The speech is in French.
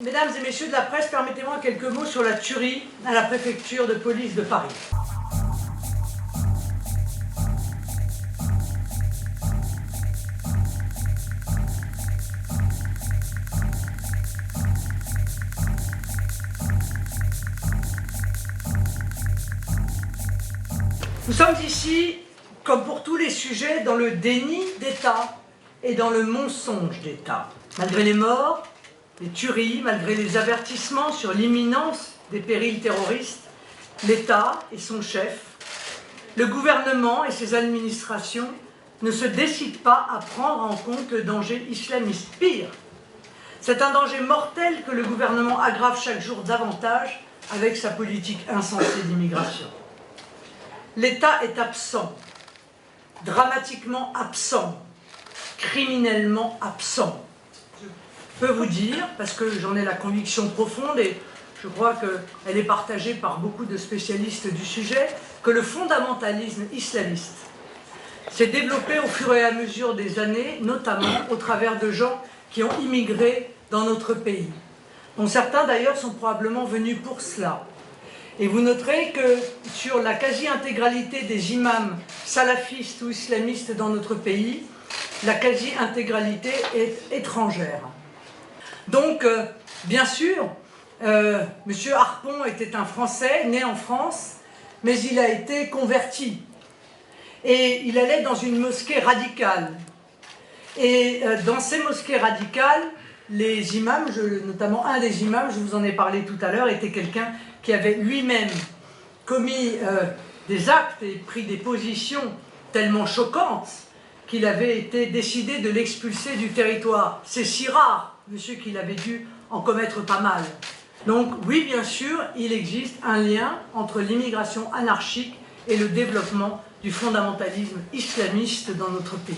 Mesdames et messieurs de la presse, permettez-moi quelques mots sur la tuerie à la préfecture de police de Paris. Nous sommes ici, comme pour tous les sujets, dans le déni d'État et dans le mensonge d'État. Malgré les morts, les tueries, malgré les avertissements sur l'imminence des périls terroristes, l'État et son chef, le gouvernement et ses administrations ne se décident pas à prendre en compte le danger islamiste. Pire, c'est un danger mortel que le gouvernement aggrave chaque jour davantage avec sa politique insensée d'immigration. L'État est absent, dramatiquement absent, criminellement absent. Je peux vous dire, parce que j'en ai la conviction profonde et je crois qu'elle est partagée par beaucoup de spécialistes du sujet, que le fondamentalisme islamiste s'est développé au fur et à mesure des années, notamment au travers de gens qui ont immigré dans notre pays, dont certains d'ailleurs sont probablement venus pour cela. Et vous noterez que sur la quasi-intégralité des imams salafistes ou islamistes dans notre pays, la quasi-intégralité est étrangère. Donc, bien sûr, M. Harpon était un Français, né en France, mais il a été converti. Et il allait dans une mosquée radicale. Et dans ces mosquées radicales, les imams, notamment un des imams, je vous en ai parlé tout à l'heure, était quelqu'un qui avait lui-même commis des actes et pris des positions tellement choquantes qu'il avait été décidé de l'expulser du territoire. C'est si rare, monsieur, qu'il avait dû en commettre pas mal. Donc oui, bien sûr, il existe un lien entre l'immigration anarchique et le développement du fondamentalisme islamiste dans notre pays.